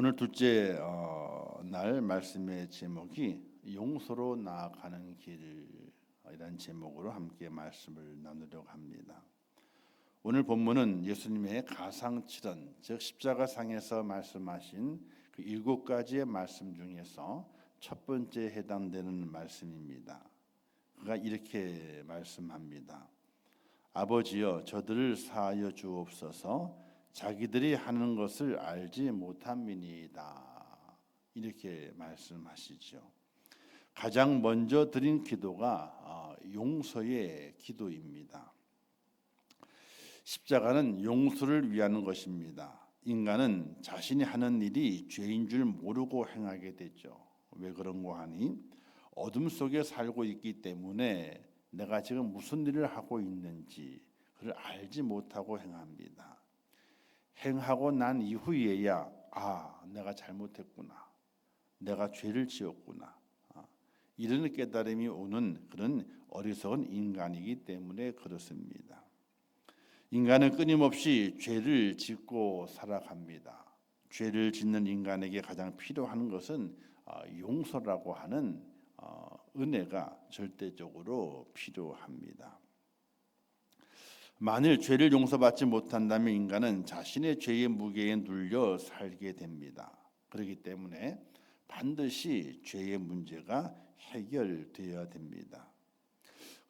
오늘 둘째 날 말씀의 제목이 용서로 나아가는 길이라는 제목으로 함께 말씀을 나누려고 합니다. 오늘 본문은 예수님의 가상칠언, 즉 십자가상에서 말씀하신 그 7가지의 말씀 중에서 첫 번째에 해당되는 말씀입니다. 그가 이렇게 말씀합니다. 아버지여, 저들을 사하여 주옵소서. 자기들이 하는 것을 알지 못함이니이다. 이렇게 말씀하시죠. 가장 먼저 드린 기도가 용서의 기도입니다. 십자가는 용서를 위한 것입니다. 인간은 자신이 하는 일이 죄인 줄 모르고 행하게 되죠. 왜 그런고 하니 어둠 속에 살고 있기 때문에 내가 지금 무슨 일을 하고 있는지 그걸 알지 못하고 행합니다. 행하고 난 이후에야 내가 잘못했구나, 내가 죄를 지었구나, 이런 깨달음이 오는 그런 어리석은 인간이기 때문에 그렇습니다. 인간은 끊임없이 죄를 짓고 살아갑니다. 죄를 짓는 인간에게 가장 필요한 것은 용서라고 하는 은혜가 절대적으로 필요합니다. 만일 죄를 용서받지 못한다면 인간은 자신의 죄의 무게에 눌려 살게 됩니다. 그렇기 때문에 반드시 죄의 문제가 해결되어야 됩니다.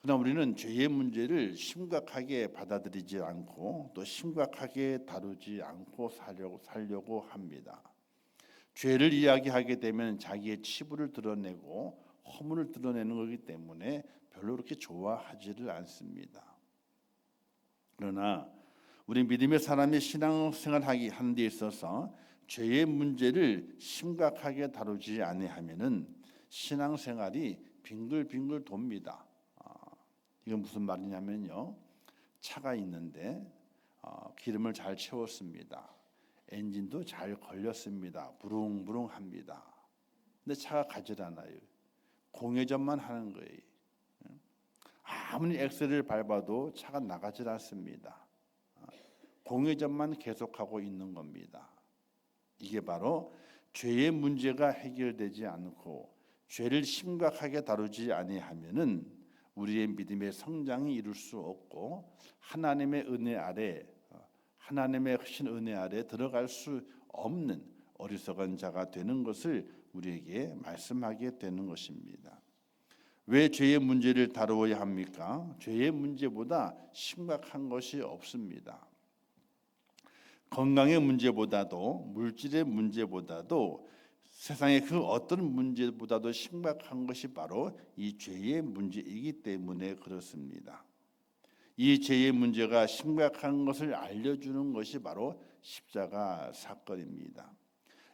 그러나 우리는 죄의 문제를 심각하게 받아들이지 않고 또 심각하게 다루지 않고 살려고 합니다. 죄를 이야기하게 되면 자기의 치부를 드러내고 허물을 드러내는 거기 때문에 별로 그렇게 좋아하지를 않습니다. 그러나 우리 믿음의 사람이 신앙생활 하는 데 있어서 죄의 문제를 심각하게 다루지 아니하면은 신앙생활이 빙글빙글 돕니다. 이건 무슨 말이냐면요, 차가 있는데 기름을 잘 채웠습니다. 엔진도 잘 걸렸습니다. 부릉부릉합니다. 근데 차가 가질 않아요. 공회전만 하는 거예요. 아무리 엑셀을 밟아도 차가 나가질 않습니다. 공회전만 계속하고 있는 겁니다. 이게 바로 죄의 문제가 해결되지 않고 죄를 심각하게 다루지 아니하면은 우리의 믿음의 성장이 이룰 수 없고 하나님의 은혜 아래, 하나님의 크신 은혜 아래 들어갈 수 없는 어리석은 자가 되는 것을 우리에게 말씀하게 되는 것입니다. 왜 죄의 문제를 다루어야 합니까? 죄의 문제보다 심각한 것이 없습니다. 건강의 문제보다도 물질의 문제보다도 세상의 그 어떤 문제보다도 심각한 것이 바로 이 죄의 문제이기 때문에 그렇습니다. 이 죄의 문제가 심각한 것을 알려주는 것이 바로 십자가 사건입니다.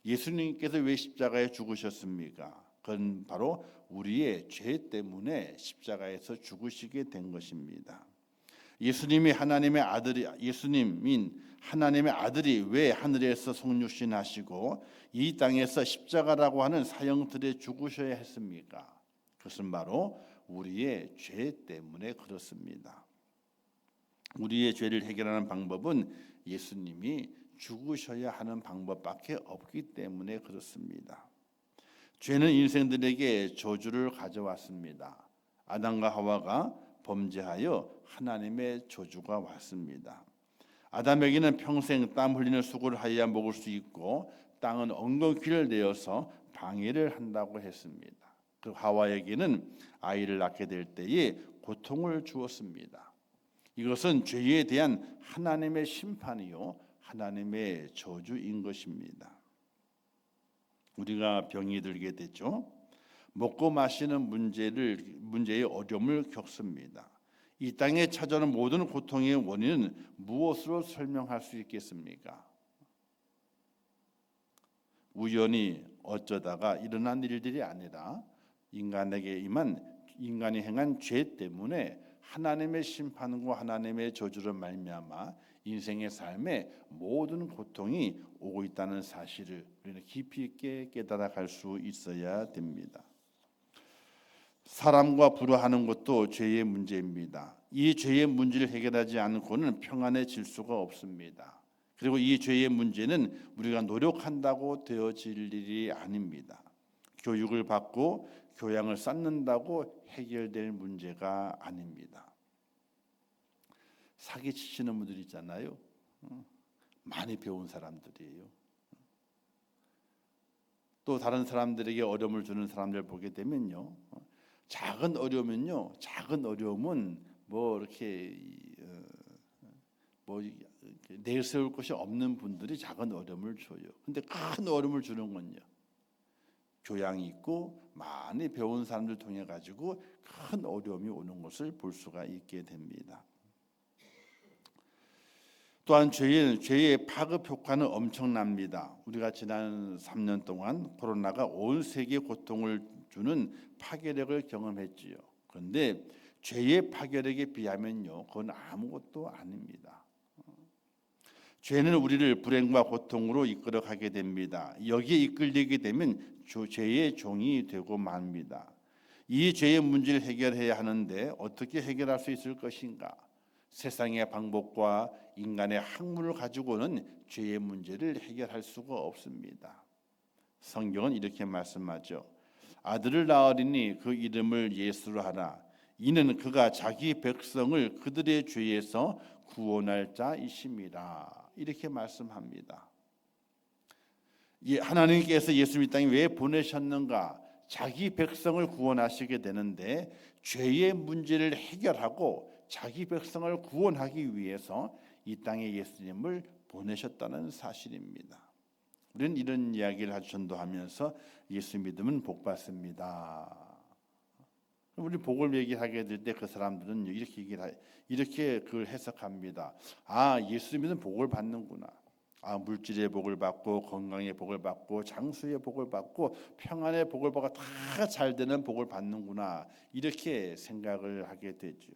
예수님께서 왜 십자가에 죽으셨습니까? 그건 바로 우리의 죄 때문에 십자가에서 죽으시게 된 것입니다. 예수님인 하나님의 아들이 왜 하늘에서 성육신하시고 이 땅에서 십자가라고 하는 사형틀에 죽으셔야 했습니까? 그것은 바로 우리의 죄 때문에 그렇습니다. 우리의 죄를 해결하는 방법은 예수님이 죽으셔야 하는 방법밖에 없기 때문에 그렇습니다. 죄는 인생들에게 저주를 가져왔습니다. 아담과 하와가 범죄하여 하나님의 저주가 왔습니다. 아담에게는 평생 땀 흘리는 수고를 하여야 먹을 수 있고 땅은 엉겅퀴를 내어서 방해를 한다고 했습니다. 그 하와에게는 아이를 낳게 될 때에 고통을 주었습니다. 이것은 죄에 대한 하나님의 심판이요 하나님의 저주인 것입니다. 우리가 병이 들게 되죠. 먹고 마시는 문제의 어려움을 겪습니다. 이 땅에 찾아오는 모든 고통의 원인은 무엇으로 설명할 수 있겠습니까? 우연히 어쩌다가 일어난 일들이 아니라 인간이 행한 죄 때문에 하나님의 심판과 하나님의 저주로 말미암아 인생의 삶에 모든 고통이 오고 있다는 사실을 우리는 깊이 있게 깨달아갈 수 있어야 됩니다. 사람과 불화하는 것도 죄의 문제입니다. 이 죄의 문제를 해결하지 않고는 평안해질 수가 없습니다. 그리고 이 죄의 문제는 우리가 노력한다고 되어질 일이 아닙니다. 교육을 받고 교양을 쌓는다고 해결될 문제가 아닙니다. 사기치시는 분들 있잖아요. 많이 배운 사람들이에요. 또 다른 사람들에게 어려움을 주는 사람들 보게 되면요, 작은 어려움은 뭐 이렇게 뭐 내세울 것이 없는 분들이 작은 어려움을 줘요. 근데 큰 어려움을 주는 건요, 교양이 있고 많이 배운 사람들 통해 가지고 큰 어려움이 오는 것을 볼 수가 있게 됩니다. 또한 죄의 파급 효과는 엄청납니다. 우리가 지난 3년 동안 코로나가 온 세계에 고통을 주는 파괴력을 경험했지요. 그런데 죄의 파괴력에 비하면요, 그건 아무것도 아닙니다. 죄는 우리를 불행과 고통으로 이끌어가게 됩니다. 여기에 이끌리게 되면 죄의 종이 되고 맙니다. 이 죄의 문제를 해결해야 하는데 어떻게 해결할 수 있을 것인가? 세상의 방법과 인간의 학문을 가지고는 죄의 문제를 해결할 수가 없습니다. 성경은 이렇게 말씀하죠. 아들을 낳으리니 그 이름을 예수로 하라. 이는 그가 자기 백성을 그들의 죄에서 구원할 자이심이라. 이렇게 말씀합니다. 하나님께서 예수님 이 땅에 왜 보내셨는가? 자기 백성을 구원하시게 되는데 죄의 문제를 해결하고 자기 백성을 구원하기 위해서 이 땅에 예수님을 보내셨다는 사실입니다. 우리는 이런 이야기를 아주 전도하면서 예수 믿으면 복 받습니다. 우리 복을 얘기하게 될 때 그 사람들은 이렇게 그걸 해석합니다. 아, 예수 믿으면 복을 받는구나. 아, 물질의 복을 받고 건강의 복을 받고 장수의 복을 받고 평안의 복을 받고 다 잘 되는 복을 받는구나. 이렇게 생각을 하게 되죠.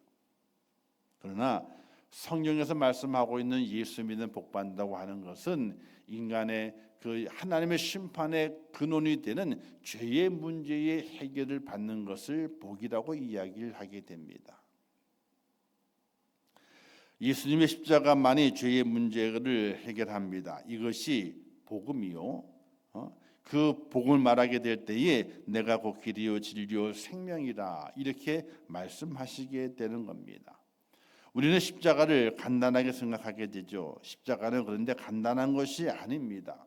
그러나 성경에서 말씀하고 있는 예수 믿는 복 받는다고 하는 것은 인간의 그 하나님의 심판의 근원이 되는 죄의 문제의 해결을 받는 것을 복이라고 이야기를 하게 됩니다. 예수님의 십자가만이 죄의 문제를 해결합니다. 이것이 복음이요. 그 복을 말하게 될 때에 내가 곧 길이요 진리요 생명이라 이렇게 말씀하시게 되는 겁니다. 우리는 십자가를 간단하게 생각하게 되죠. 십자가는 그런데 간단한 것이 아닙니다.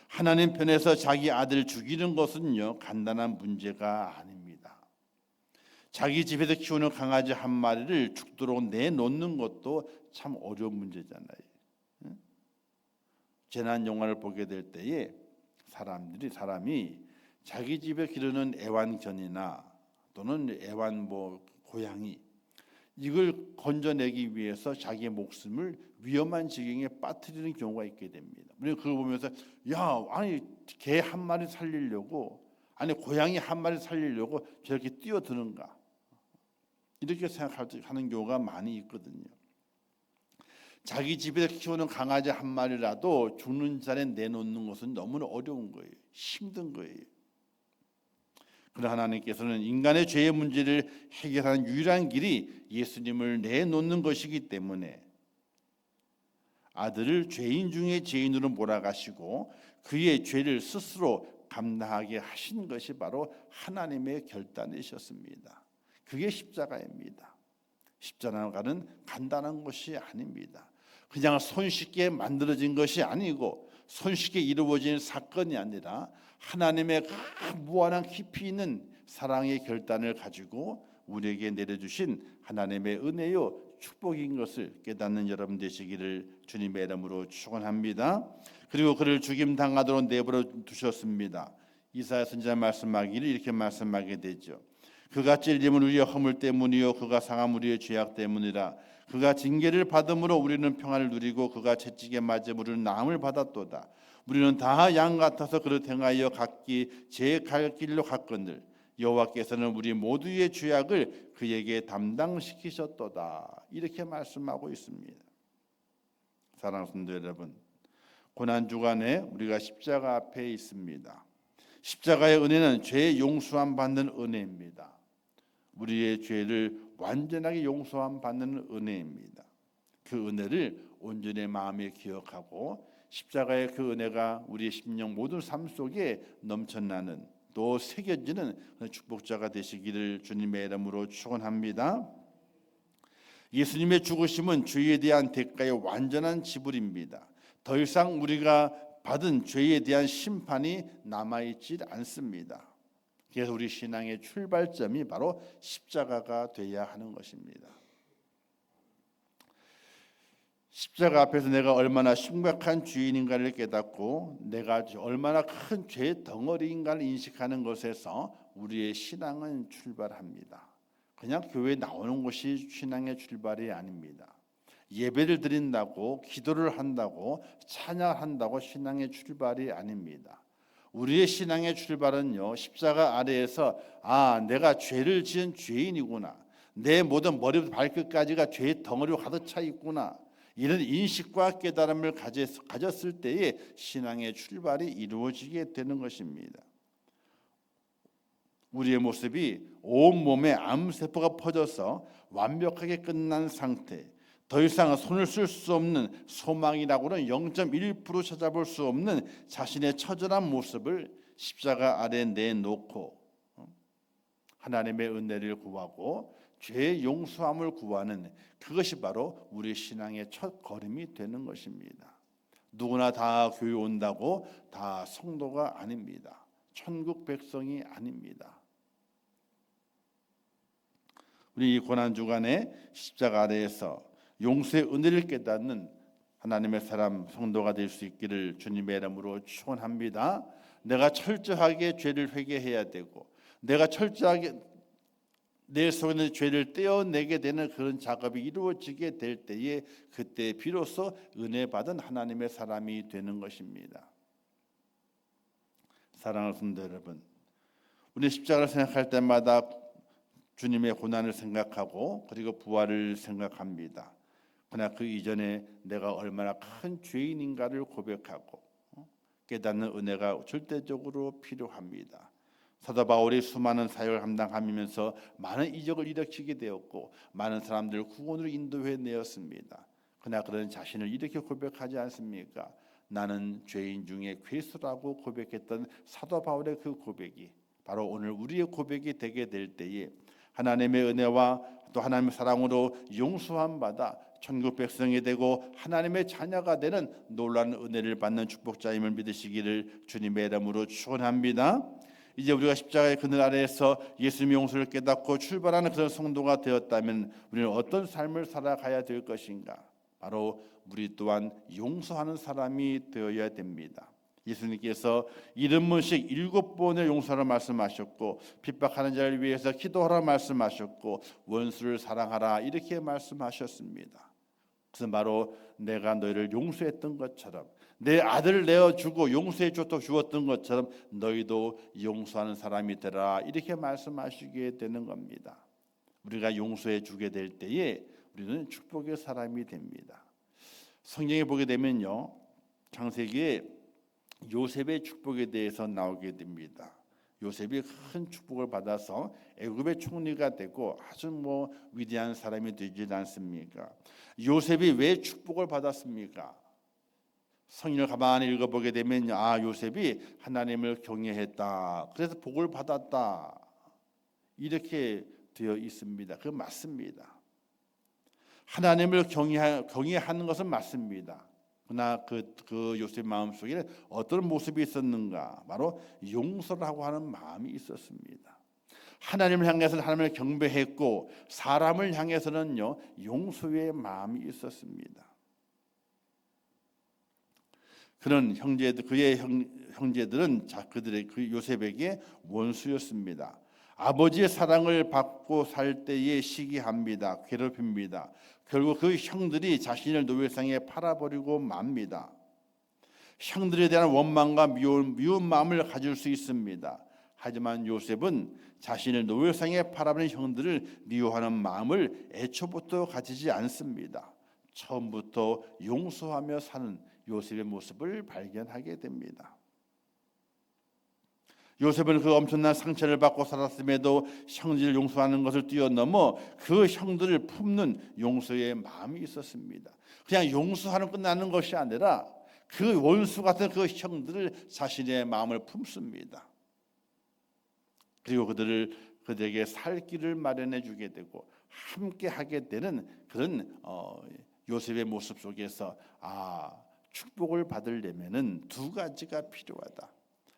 하나님 편에서 자기 아들 죽이는 것은요, 간단한 문제가 아닙니다. 자기 집에서 키우는 강아지 한 마리를 죽도록 내놓는 것도 참 어려운 문제잖아요. 재난 영화를 보게 될 때에 사람이 자기 집에 기르는 애완견이나 또는 고양이 이걸 건져내기 위해서 자기의 목숨을 위험한 지경에 빠뜨리는 경우가 있게 됩니다. 우리가 그걸 보면서 개 한 마리 살리려고 고양이 한 마리 살리려고 저렇게 뛰어드는가 이렇게 생각하는 경우가 많이 있거든요. 자기 집에서 키우는 강아지 한 마리라도 죽는 자리에 내놓는 것은 너무나 어려운 거예요. 힘든 거예요. 그러나 하나님께서는 인간의 죄의 문제를 해결하는 유일한 길이 예수님을 내놓는 것이기 때문에 아들을 죄인 중에 죄인으로 몰아가시고 그의 죄를 스스로 감당하게 하신 것이 바로 하나님의 결단이셨습니다. 그게 십자가입니다. 십자가는 간단한 것이 아닙니다. 그냥 손쉽게 만들어진 것이 아니고 손쉽게 이루어진 사건이 아니라 하나님의 무한한 깊이 있는 사랑의 결단을 가지고 우리에게 내려주신 하나님의 은혜요 축복인 것을 깨닫는 여러분 되시기를 주님의 이름으로 축원합니다. 그리고 그를 죽임 당하도록 내버려 두셨습니다. 이사야 선지자 말씀하기를 이렇게 말씀하게 되죠. 그가 찔림은 우리의 허물 때문이요 그가 상함 우리의 죄악 때문이라. 그가 징계를 받음으로 우리는 평안을 누리고 그가 채찍에 맞음 우리는 나음을 받았도다. 우리는 다 양 같아서 그를 행하여 각기 제 갈 길로 갔거늘 여호와께서는 우리 모두의 죄악을 그에게 담당시키셨도다. 이렇게 말씀하고 있습니다. 사랑하는 성도 여러분, 고난 주간에 우리가 십자가 앞에 있습니다. 십자가의 은혜는 죄의 용서함 받는 은혜입니다. 우리의 죄를 완전하게 용서함 받는 은혜입니다. 그 은혜를 온전히 마음에 기억하고 십자가의 그 은혜가 우리의 심령 모든 삶 속에 넘쳐나는 또 새겨지는 축복자가 되시기를 주님의 이름으로 축원합니다. 예수님의 죽으심은 죄에 대한 대가의 완전한 지불입니다. 더 이상 우리가 받은 죄에 대한 심판이 남아있지 않습니다. 그래서 우리 신앙의 출발점이 바로 십자가가 되어야 하는 것입니다. 십자가 앞에서 내가 얼마나 심각한 죄인인가를 깨닫고 내가 얼마나 큰 죄의 덩어리인가를 인식하는 것에서 우리의 신앙은 출발합니다. 그냥 교회에 나오는 것이 신앙의 출발이 아닙니다. 예배를 드린다고 기도를 한다고 찬양한다고 신앙의 출발이 아닙니다. 우리의 신앙의 출발은요, 십자가 아래에서 내가 죄를 지은 죄인이구나, 내 모든 머리부터 발끝까지가 죄의 덩어리로 가득 차 있구나, 이런 인식과 깨달음을 가졌을 때에 신앙의 출발이 이루어지게 되는 것입니다. 우리의 모습이 온몸에 암세포가 퍼져서 완벽하게 끝난 상태, 더 이상 손을 쓸 수 없는 소망이라고는 0.1% 찾아볼 수 없는 자신의 처절한 모습을 십자가 아래에 내놓고 하나님의 은혜를 구하고 죄의 용서함을 구하는 그것이 바로 우리 신앙의 첫 걸음이 되는 것입니다. 누구나 다 교회 온다고 다 성도가 아닙니다. 천국 백성이 아닙니다. 우리 이 고난 주간에 십자가 아래에서 용서의 은혜를 깨닫는 하나님의 사람 성도가 될 수 있기를 주님의 이름으로 축원합니다. 내가 철저하게 죄를 회개해야 되고 내가 철저하게 내 속에 있는 죄를 떼어내게 되는 그런 작업이 이루어지게 될 때에 그때 비로소 은혜 받은 하나님의 사람이 되는 것입니다. 사랑하는 성도 여러분, 우리 십자가를 생각할 때마다 주님의 고난을 생각하고 그리고 부활을 생각합니다. 그러나 그 이전에 내가 얼마나 큰 죄인인가를 고백하고 깨닫는 은혜가 절대적으로 필요합니다. 사도 바울이 수많은 사역을 감당하면서 많은 이적을 일으키게 되었고 많은 사람들을 구원으로 인도해 내었습니다. 그러나 그런 자신을 이렇게 고백하지 않습니까? 나는 죄인 중에 괴수라고 고백했던 사도 바울의 그 고백이 바로 오늘 우리의 고백이 되게 될 때에 하나님의 은혜와 또 하나님의 사랑으로 용서함 받아 천국 백성이 되고 하나님의 자녀가 되는 놀라운 은혜를 받는 축복자임을 믿으시기를 주님의 이름으로 축원합니다. 이제 우리가 십자가의 그늘 아래에서 예수님의 용서를 깨닫고 출발하는 그런 성도가 되었다면 우리는 어떤 삶을 살아가야 될 것인가? 바로 우리 또한 용서하는 사람이 되어야 됩니다. 예수님께서 70번씩 7번의 용서를 말씀하셨고 핍박하는 자를 위해서 기도하라 말씀하셨고 원수를 사랑하라 이렇게 말씀하셨습니다. 그것은 바로 내가 너희를 용서했던 것처럼 내 아들을 내어주고 용서해 주었던 것처럼 너희도 용서하는 사람이 되라 이렇게 말씀하시게 되는 겁니다. 우리가 용서해 주게 될 때에 우리는 축복의 사람이 됩니다. 성경에 보게 되면요, 창세기에 요셉의 축복에 대해서 나오게 됩니다. 요셉이 큰 축복을 받아서 애굽의 총리가 되고 아주 위대한 사람이 되지 않습니까? 요셉이 왜 축복을 받았습니까? 성경을 가만히 읽어보게 되면 요셉이 하나님을 경외했다, 그래서 복을 받았다 이렇게 되어 있습니다. 그건 맞습니다. 하나님을 경외하는 것은 맞습니다. 그러나 그 요셉 마음속에 어떤 모습이 있었는가? 바로 용서라고 하는 마음이 있었습니다. 하나님을 향해서는 하나님을 경배했고 사람을 향해서는요 용서의 마음이 있었습니다. 그런 그의 형제들은 그들의 그 요셉에게 원수였습니다. 아버지의 사랑을 받고 살 때에 시기합니다. 괴롭힙니다. 결국 그 형들이 자신을 노예상에 팔아버리고 맙니다. 형들에 대한 원망과 미운 마음을 가질 수 있습니다. 하지만 요셉은 자신을 노예상에 팔아버린 형들을 미워하는 마음을 애초부터 가지지 않습니다. 처음부터 용서하며 사는 요셉의 모습을 발견하게 됩니다. 요셉은 그 엄청난 상처를 받고 살았음에도 형제를 용서하는 것을 뛰어넘어 그 형들을 품는 용서의 마음이 있었습니다. 그냥 용서하는 끝나는 것이 아니라 그 원수 같은 그 형들을 자신의 마음을 품습니다. 그리고 그들에게 살 길을 마련해 주게 되고 함께 하게 되는 그런 요셉의 모습 속에서 축복을 받으려면은 두 가지가 필요하다.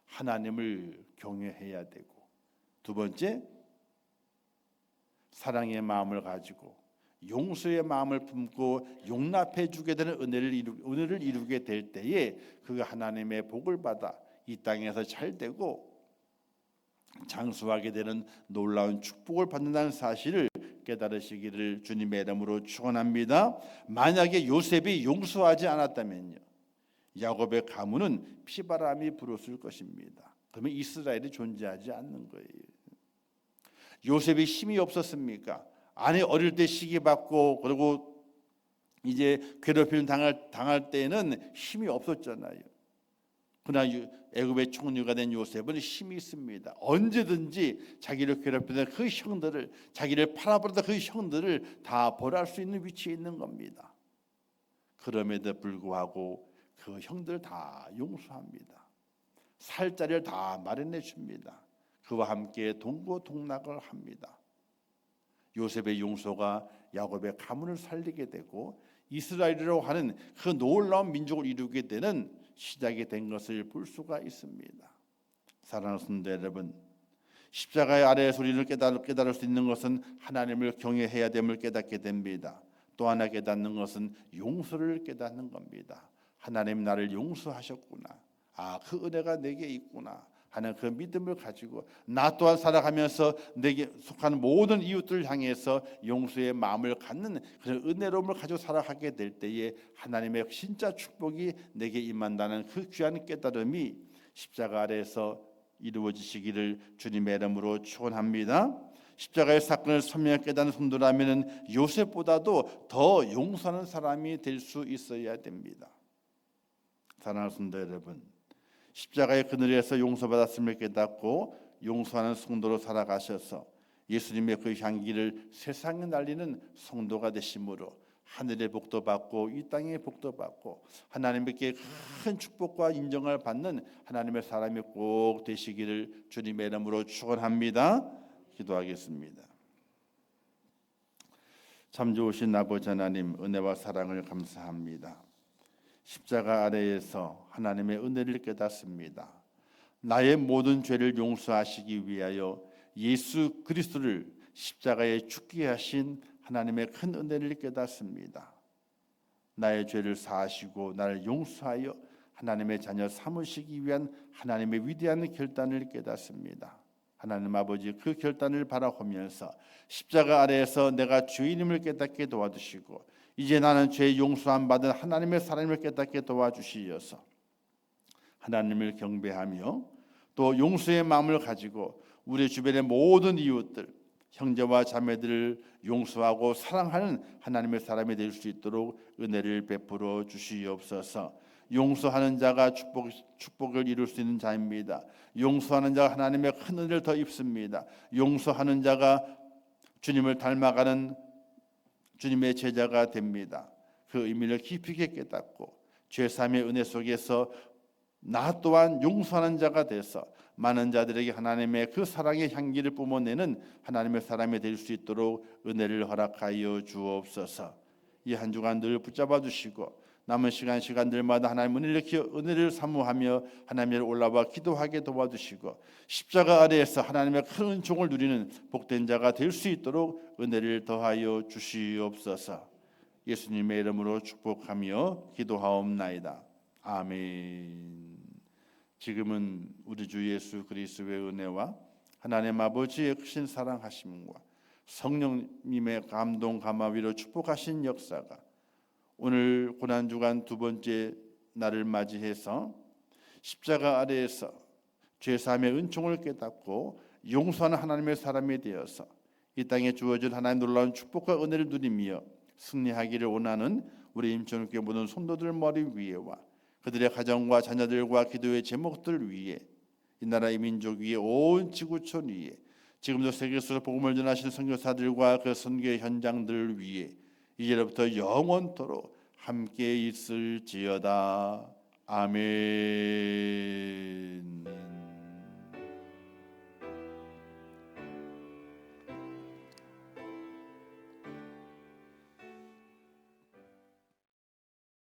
하나님을 경외해야 되고, 두 번째 사랑의 마음을 가지고 용서의 마음을 품고 용납해 주게 되는 은혜를 이루게 될 때에 그 하나님의 복을 받아 이 땅에서 잘 되고 장수하게 되는 놀라운 축복을 받는다는 사실을 깨달으시기를 주님의 이름으로 축원합니다. 만약에 요셉이 용서하지 않았다면요, 야곱의 가문은 피바람이 불었을 것입니다. 그러면 이스라엘이 존재하지 않는 거예요. 요셉이 힘이 없었습니까? 아내 어릴 때 시기받고 그리고 이제 괴롭힘 당할 때는 힘이 없었잖아요. 그러나 애굽의 총리가 된 요셉은 힘이 있습니다. 언제든지 자기를 괴롭히던 그 형들을, 자기를 팔아버리던 그 형들을 다 벌할 수 있는 위치에 있는 겁니다. 그럼에도 불구하고 그 형들 다 용서합니다. 살 자리를 다 마련해 줍니다. 그와 함께 동고동락을 합니다. 요셉의 용서가 야곱의 가문을 살리게 되고 이스라엘이라고 하는 그 놀라운 민족을 이루게 되는 시작이 된 것을 볼 수가 있습니다. 사랑하는 성도 여러분, 십자가의 아래의 소리를 깨달을 수 있는 것은 하나님을 경외해야 됨을 깨닫게 됩니다. 또 하나 깨닫는 것은 용서를 깨닫는 겁니다. 하나님 나를 용서하셨구나, 그 은혜가 내게 있구나 하는 그 믿음을 가지고 나 또한 살아가면서 내게 속하는 모든 이웃들을 향해서 용서의 마음을 갖는 그런 은혜로움을 가지고 살아가게 될 때에 하나님의 진짜 축복이 내게 임한다는 그 귀한 깨달음이 십자가 아래에서 이루어지시기를 주님의 이름으로 축원합니다. 십자가의 사건을 선명하게 깨닫는 성도라면 요셉보다도 더 용서하는 사람이 될 수 있어야 됩니다. 사랑하는 성도 여러분, 십자가의 그늘에서 용서받았음을 깨닫고 용서하는 성도로 살아가셔서 예수님의 그 향기를 세상에 날리는 성도가 되심으로 하늘의 복도 받고 이 땅의 복도 받고 하나님께 큰 축복과 인정을 받는 하나님의 사람이 꼭 되시기를 주님의 이름으로 축원합니다. 기도하겠습니다. 참 좋으신 아버지 하나님, 은혜와 사랑을 감사합니다. 십자가 아래에서 하나님의 은혜를 깨닫습니다. 나의 모든 죄를 용서하시기 위하여 예수 그리스도를 십자가에 죽게 하신 하나님의 큰 은혜를 깨닫습니다. 나의 죄를 사하시고 나를 용서하여 하나님의 자녀 삼으시기 위한 하나님의 위대한 결단을 깨닫습니다. 하나님 아버지, 그 결단을 바라보면서 십자가 아래에서 내가 죄인임을 깨닫게 도와주시고 이제 나는 죄 용서함 받은 하나님의 사랑을 깨닫게 도와주시어서 하나님을 경배하며 또 용서의 마음을 가지고 우리 주변의 모든 이웃들, 형제와 자매들을 용서하고 사랑하는 하나님의 사람이 될 수 있도록 은혜를 베풀어 주시옵소서. 용서하는 자가 축복을 이룰 수 있는 자입니다. 용서하는 자가 하나님의 큰 은혜를 더 입습니다. 용서하는 자가 주님을 닮아가는 주님의 제자가 됩니다. 그 의미를 깊이 있게 깨닫고 죄사함의 은혜 속에서 나 또한 용서하는 자가 돼서 많은 자들에게 하나님의 그 사랑의 향기를 뿜어내는 하나님의 사람이 될 수 있도록 은혜를 허락하여 주옵소서. 이 한 주간 늘 붙잡아 주시고 남은 시간들마다 하나님 은혜를 사모하며 하나님을 올라와 기도하게 도와주시고 십자가 아래에서 하나님의 큰 은총을 누리는 복된 자가 될 수 있도록 은혜를 더하여 주시옵소서. 예수님의 이름으로 축복하며 기도하옵나이다. 아멘. 지금은 우리 주 예수 그리스도의 은혜와 하나님 아버지의 크신 사랑하심과 성령님의 감동 감화위로 축복하신 역사가 오늘 고난주간 두 번째 날을 맞이해서 십자가 아래에서 죄사함의 은총을 깨닫고 용서하는 하나님의 사람이 되어서 이 땅에 주어진 하나님 놀라운 축복과 은혜를 누리며 승리하기를 원하는 우리 임천국의 모든 성도들 머리 위에와 그들의 가정과 자녀들과 기도의 제목들 위에 이 나라 이 민족 위에 온 지구촌 위에 지금도 세계에서 복음을 전하시는 선교사들과 그 선교의 현장들 위에 이제로부터 영원토록 함께 있을지어다. 아멘.